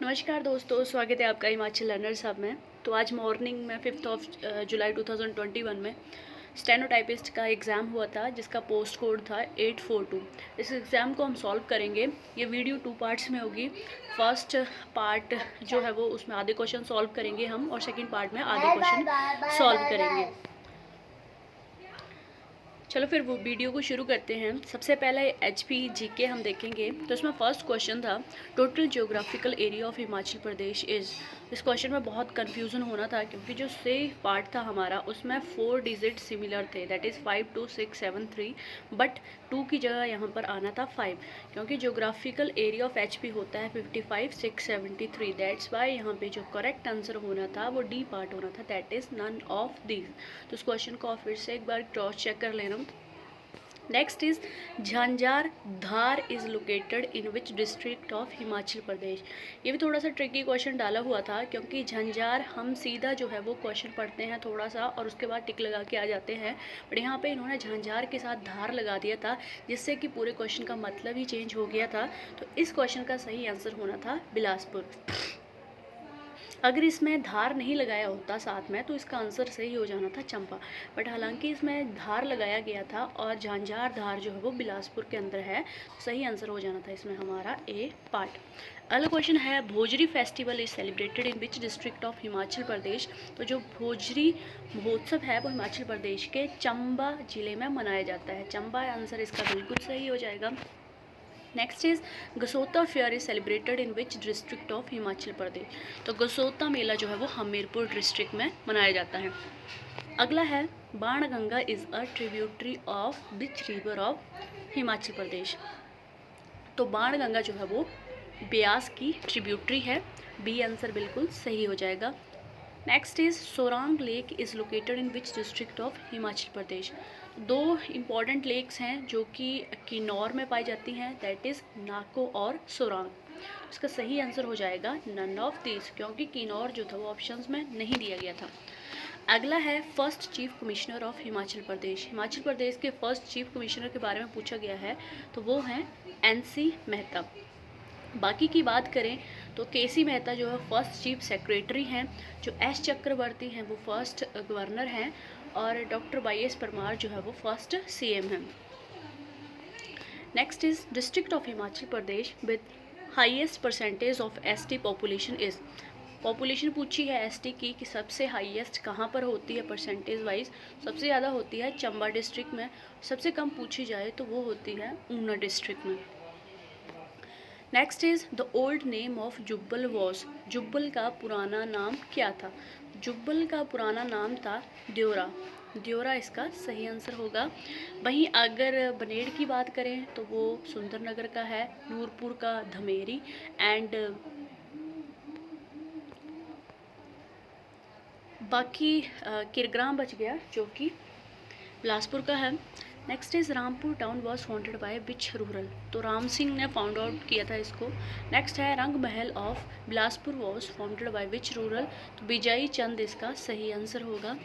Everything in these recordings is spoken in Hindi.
नमस्कार दोस्तों, स्वागत है आपका हिमाचल लर्नर्स हब में। तो आज मॉर्निंग में 5 जुलाई 2021 में स्टेनोटाइपिस्ट का एग्ज़ाम हुआ था, जिसका पोस्ट कोड था 842। इस एग्ज़ाम को हम सॉल्व करेंगे। ये वीडियो 2 पार्ट्स में होगी। फर्स्ट पार्ट जो है वो उसमें आधे क्वेश्चन सॉल्व करेंगे हम, और सेकेंड पार्ट में आधे क्वेश्चन सॉल्व करेंगे। चलो फिर वो वीडियो को शुरू करते हैं। सबसे पहले HP GK हम देखेंगे। तो इसमें फर्स्ट क्वेश्चन था, total geographical area of Himachal Pradesh is. इस क्वेश्चन में बहुत कन्फ्यूज़न होना था, क्योंकि जो से पार्ट था हमारा उसमें 4 डिजिट सिमिलर थे, दैट इज़ 5 2 6 7 3, बट 2 की जगह यहाँ पर आना था 5, क्योंकि जियोग्राफिकल एरिया ऑफ HP होता है 55,673। दैट्स वाई यहाँ पे जो करेक्ट आंसर होना था वो डी पार्ट होना था, that is none of these. तो इस क्वेश्चन को फिर से एक बार क्रॉस चेक कर लेना। Next is Jhanjhar Dhar is located in which district of Himachal Pradesh. ये भी थोड़ा सा ट्रिकी क्वेश्चन डाला हुआ था, क्योंकि झंझार हम सीधा जो है वो क्वेश्चन पढ़ते हैं थोड़ा सा और उसके बाद टिक लगा के आ जाते हैं, बट यहाँ पे इन्होंने झांझार के साथ धार लगा दिया था, जिससे कि पूरे क्वेश्चन का मतलब ही चेंज हो गया था। तो इस क्वेश्चन का सही आंसर होना था बिलासपुर। अगर इसमें धार नहीं लगाया होता साथ में तो इसका आंसर सही हो जाना था चंबा, बट हालांकि इसमें धार लगाया गया था और झांझार धार जो है वो बिलासपुर के अंदर है, तो सही आंसर हो जाना था इसमें हमारा ए पार्ट। अगला क्वेश्चन है, Bhojri festival is celebrated in which district of Himachal Pradesh. तो जो भोजरी महोत्सव है वो हिमाचल प्रदेश के चंबा जिले में मनाया जाता है। चंबा आंसर इसका बिल्कुल सही हो जाएगा। Next is Gasota fair is celebrated in which district of Himachal Pradesh. तो गसोता मेला जो है वो हमीरपुर डिस्ट्रिक्ट में मनाया जाता है। अगला है, Banganga is a tributary of which river of Himachal Pradesh. तो बाणगंगा जो है वो ब्यास की ट्रिब्यूटरी है, बी आंसर बिल्कुल सही हो जाएगा। Next is Sorang lake is located in which district of Himachal Pradesh. 2 important lakes हैं जो कि किन्नौर में पाई जाती हैं, दैट इज़ नाको और सोरांग। इसका सही आंसर हो जाएगा नन ऑफ दिस, क्योंकि किन्नौर जो था वो ऑप्शंस में नहीं दिया गया था। अगला है, first chief commissioner of Himachal Pradesh. Himachal Pradesh के फर्स्ट चीफ कमिश्नर के बारे में पूछा गया है, तो वो हैं NC मेहता। बाकी की बात करें तो KC मेहता जो है फर्स्ट चीफ सेक्रेटरी हैं, जो S चक्रवर्ती हैं वो फर्स्ट गवर्नर हैं, और डॉक्टर YS परमार जो है वो फर्स्ट CM हैं। Next is district of Himachal Pradesh with highest percentage of ST population is. Population पूछी है ST की कि सबसे हाईएस्ट कहाँ पर होती है परसेंटेज वाइज। सबसे ज़्यादा होती है चंबा डिस्ट्रिक्ट में, सबसे कम पूछी जाए तो वो होती है ऊना डिस्ट्रिक्ट में। Next is the old name of Jubbal was. Jubbal का पुराना नाम क्या था। जुब्बल का पुराना नाम था द्योरा। द्योरा इसका सही आंसर होगा। वहीं अगर बनेड़ की बात करें तो वो सुंदरनगर का है, नूरपुर का धमेरी, एंड बाकी किरग्राम बच गया जो कि बिलासपुर का है। Next is Rampur town was founded by which rural. तो राम सिंह ने फाउंड आउट किया था इसको। नेक्स्ट है, रंग महल of Bilaspur was founded by which rural. तो बिजाई चंद इसका सही आंसर होगा।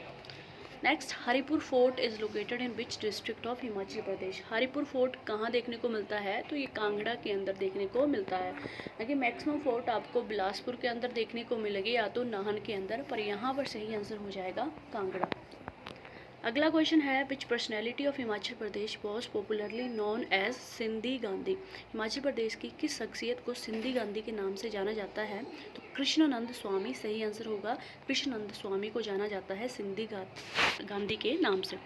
Next, Haripur fort is located in which district of Himachal Pradesh. Haripur fort कहाँ देखने को मिलता है, तो ये कांगड़ा के अंदर देखने को मिलता है। लेकिन मैक्सिमम फोर्ट आपको बिलासपुर के अंदर देखने को मिलेगी या तो नाहन के अंदर, पर यहाँ पर सही आंसर हो जाएगा कांगड़ा। अगला क्वेश्चन है, which personality of Himachal Pradesh was popularly known as Sindhi Gandhi. Himachal Pradesh की किस शख्सियत को सिंधी गांधी के नाम से जाना जाता है। तो कृष्णानंद स्वामी सही आंसर होगा। कृष्णानंद स्वामी को जाना जाता है सिंधी गांधी के नाम से।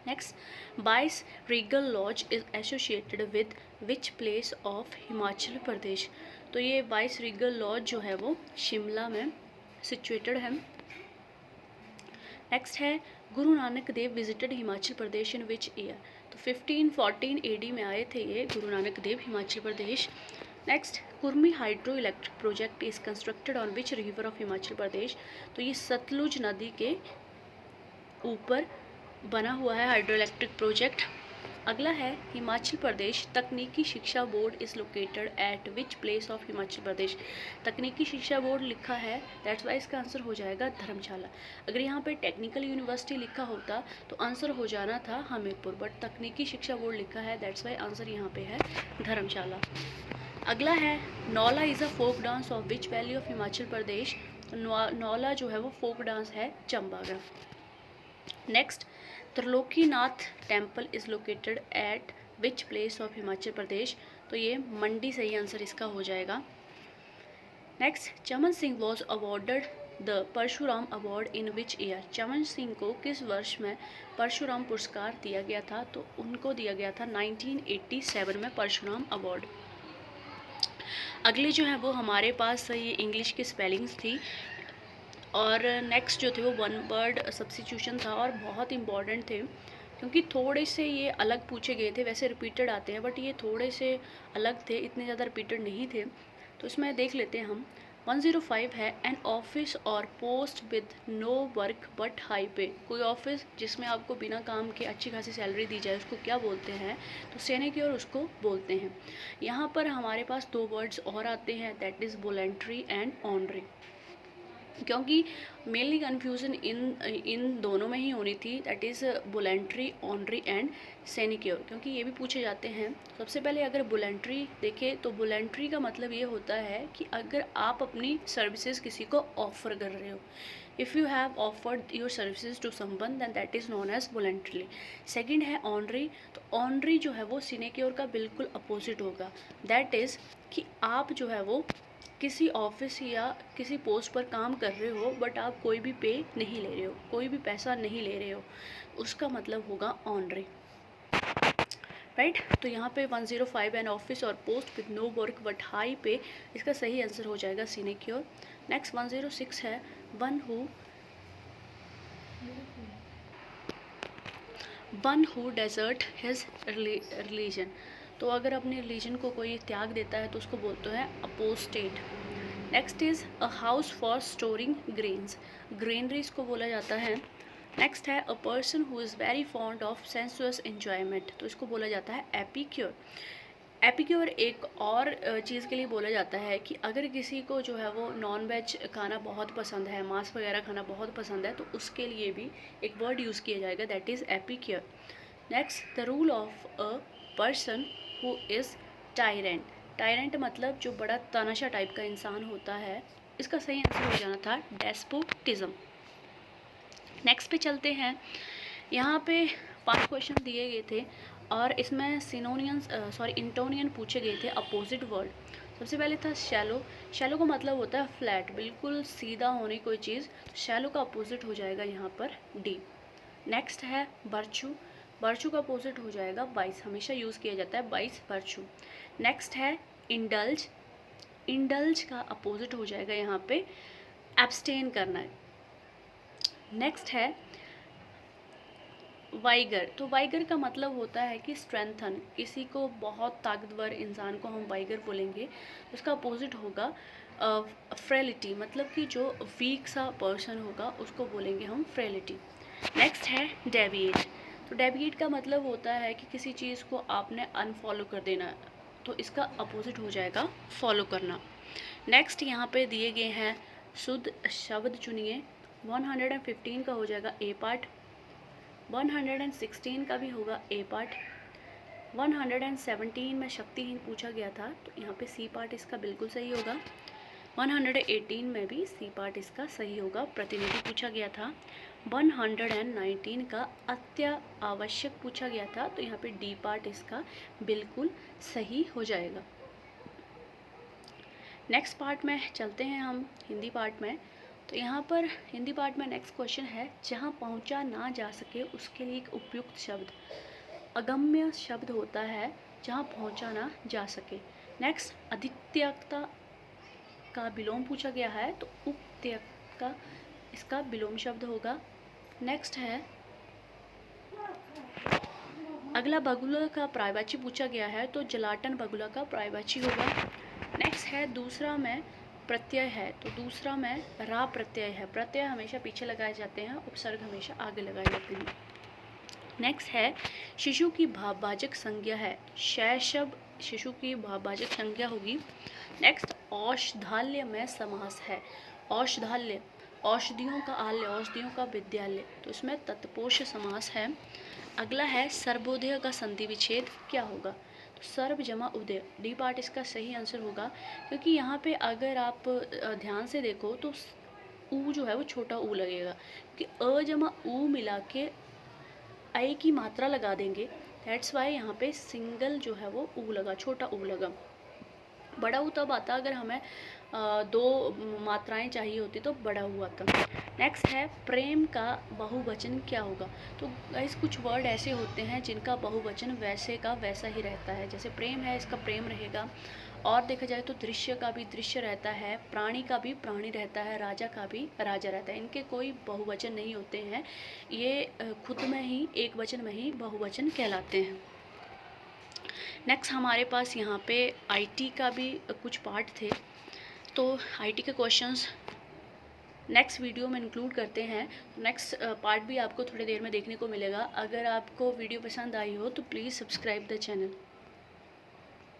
Next, vice regal lodge is associated with which place of Himachal Pradesh. तो ये वाइस रीगल लॉज जो है वो शिमला में सिचुएटेड है। नेक्स्ट है, Guru Nanak Dev visited Himachal Pradesh in which year. तो 1514 AD में आए थे ये Guru Nanak Dev Himachal Pradesh. Next, Kurmi hydro electric project is constructed on which river of Himachal Pradesh. तो ये सतलुज नदी के ऊपर बना हुआ है हाइड्रो इलेक्ट्रिक प्रोजेक्ट। अगला है, Himachal Pradesh Takniki Shiksha board is located at which place of Himachal Pradesh. Takniki Shiksha board लिखा है, दैट्स वाई इसका आंसर हो जाएगा धर्मशाला। अगर यहाँ पे टेक्निकल यूनिवर्सिटी लिखा होता तो आंसर हो जाना था हमीरपुर, बट तकनीकी शिक्षा बोर्ड लिखा है, दैट्स वाई आंसर यहाँ पे है धर्मशाला। अगला है Naula is a folk dance of which valley of Himachal Pradesh. तो नौला जो है वो फोक डांस है चंबा का। Next, Trilokinath temple is located at which place of Himachal Pradesh. तो ये मंडी सही आंसर इसका हो जाएगा। Next, Chaman Singh was awarded the Parshuram award in which year. Chaman Singh को किस वर्ष में परशुराम पुरस्कार दिया गया था। तो उनको दिया गया था 1987 में परशुराम अवार्ड। अगले जो है वो हमारे पास ये इंग्लिश की स्पेलिंग्स थी, और नेक्स्ट जो थे वो वन वर्ड सब्स्टिट्यूशन था, और बहुत इंपॉर्टेंट थे क्योंकि थोड़े से ये अलग पूछे गए थे। वैसे रिपीटेड आते हैं बट ये थोड़े से अलग थे, इतने ज़्यादा रिपीटेड नहीं थे। तो इसमें देख लेते हैं हम। 105 है एन ऑफिस और post with no work but high pay. कोई ऑफिस जिसमें आपको बिना काम के अच्छी खासी सैलरी दी जाए उसको क्या बोलते हैं। तो सिनेक्योर उसको बोलते हैं। यहाँ पर हमारे पास दो वर्ड्स और आते हैं, that is voluntary and honorary, क्योंकि मेनली कन्फ्यूज़न इन दोनों में ही होनी थी, that is voluntary, honorary and sinecure, क्योंकि ये भी पूछे जाते हैं। सबसे पहले अगर वॉलंटरी देखें तो वॉलंटरी का मतलब ये होता है कि अगर आप अपनी सर्विसेज किसी को ऑफ़र कर रहे हो, if you have offered your services to someone then that is known as voluntary. Second है ऑनरी। तो ऑनरी जो है वो सिनेक्योर का बिल्कुल अपोजिट होगा, दैट इज़ कि आप जो है वो किसी ऑफिस या किसी पोस्ट पर काम कर रहे हो बट आप कोई भी पे नहीं ले रहे हो, कोई भी पैसा नहीं ले रहे हो, उसका मतलब होगा ऑनरी, राइट। तो यहाँ पे 105 एन ऑफिस और post with no work but high pay, इसका सही आंसर हो जाएगा सिनेक्योर। नेक्स्ट 106 है one who desert his religion. तो अगर अपने रिलीजन को कोई त्याग देता है तो उसको बोलते हैं apostate. Next is a house for storing grains, granaries को बोला जाता है। नेक्स्ट है a person who is very fond of sensuous enjoyment. तो इसको बोला जाता है एपिक्योर। एपिक्योर एक और चीज़ के लिए बोला जाता है कि अगर किसी को जो है वो नॉन वेज खाना बहुत पसंद है, मांस वगैरह खाना बहुत पसंद है, तो उसके लिए भी एक वर्ड यूज़ किया जाएगा, that is epicure. Next, the rule of a person who is tyrant. Tyrant मतलब जो बड़ा तानाशाह टाइप का इंसान होता है, इसका सही आंसर हो जाना था डेस्पोटिज्म। नेक्स्ट पे चलते हैं। यहाँ पे 5 क्वेश्चन दिए गए थे और इसमें इंटोनियन पूछे गए थे अपोजिट वर्ड। सबसे पहले था शैलो। शैलो का मतलब होता है फ्लैट, बिल्कुल सीधा होने कोई चीज़। शैलो का अपोजिट हो जाएगा यहाँ पर डीप। नेक्स्ट है बर्चू। बर्चू का अपोजिट हो जाएगा वाइस, हमेशा यूज़ किया जाता है वाइस बर्चू। नेक्स्ट है इंडल्ज। इंडल्ज का अपोजिट हो जाएगा यहाँ पे एब्सटेन करना है। नेक्स्ट है वाइगर। तो वाइगर का मतलब होता है कि स्ट्रेंथन, किसी को बहुत ताकतवर इंसान को हम वाइगर बोलेंगे। उसका अपोजिट होगा फ्रेलिटी, मतलब कि जो वीक सा पर्सन होगा उसको बोलेंगे हम फ्रेलिटी। नेक्स्ट है डेविएट। तो डेविएट का मतलब होता है कि किसी चीज़ को आपने अनफॉलो कर देना, तो इसका अपोजिट हो जाएगा फॉलो करना। नेक्स्ट यहाँ पे दिए गए हैं शुद्ध शब्द चुनिए। 115 का हो जाएगा ए पार्ट, 116 का भी होगा ए पार्ट, 117 में शक्तिहीन पूछा गया था तो यहाँ पे सी पार्ट इसका बिल्कुल सही होगा। 118 में भी सी पार्ट इसका सही होगा, प्रतिनिधि पूछा गया था। 119 का अत्यावश्यक पूछा गया था तो यहाँ पे डी पार्ट इसका बिल्कुल सही हो जाएगा। नेक्स्ट पार्ट में चलते हैं हम हिंदी पार्ट में। तो यहाँ पर हिंदी पार्ट में नेक्स्ट क्वेश्चन है, जहाँ पहुँचा ना जा सके उसके लिए एक उपयुक्त शब्द। अगम्य शब्द होता है जहाँ पहुँचा ना जा सके। नेक्स्ट, अधित्यक्ता का विलोम पूछा गया है तो उपत्यक्ता इसका विलोम शब्द होगा। नेक्स्ट है अगला, बगुला का पर्यायवाची पूछा गया है तो जलाटन बगुला का पर्यायवाची होगा। नेक्स्ट है दूसरा में प्रत्यय है तो दूसरा में रा प्रत्यय है। प्रत्यय हमेशा पीछे लगाए जाते हैं, उपसर्ग हमेशा आगे लगाए जाते हैं। नेक्स्ट है शिशु की भाववाचक संज्ञा है, शैशव शिशु की भाववाचक संज्ञा होगी। नेक्स्ट, औषधालय में समास है। औषधालय औषधियों का आलय, औषधियों का विद्यालय, तो इसमें तत्पुरुष समास है। अगला है सर्वोदय का संधि विच्छेद क्या होगा, सर्व जमा उदय, डी पार्ट इसका सही आंसर होगा, क्योंकि यहाँ पे अगर आप ध्यान से देखो तो ऊ जो है वो छोटा ऊ लगेगा, क्योंकि अ जमा ऊ मिला के आई की मात्रा लगा देंगे, दैट्स वाई यहाँ पे सिंगल जो है वो ऊ लगा, छोटा ऊ लगा। बड़ा ऊ तब आता अगर हमें दो मात्राएं चाहिए होती तो बड़ा ऊ आता। नेक्स्ट है प्रेम का बहुवचन क्या होगा। तो गाइस कुछ वर्ड ऐसे होते हैं जिनका बहुवचन वैसे का वैसा ही रहता है, जैसे प्रेम है, इसका प्रेम रहेगा। और देखा जाए तो दृश्य का भी दृश्य रहता है, प्राणी का भी प्राणी रहता है, राजा का भी राजा रहता है। इनके कोई बहुवचन नहीं होते हैं, ये खुद में ही एक वचन में ही बहुवचन कहलाते हैं। नेक्स्ट हमारे पास यहाँ पे आईटी का भी कुछ पार्ट थे, तो आईटी के क्वेश्चंस नेक्स्ट वीडियो में इंक्लूड करते हैं। नेक्स्ट पार्ट भी आपको थोड़ी देर में देखने को मिलेगा। अगर आपको वीडियो पसंद आई हो तो प्लीज़ सब्सक्राइब द चैनल।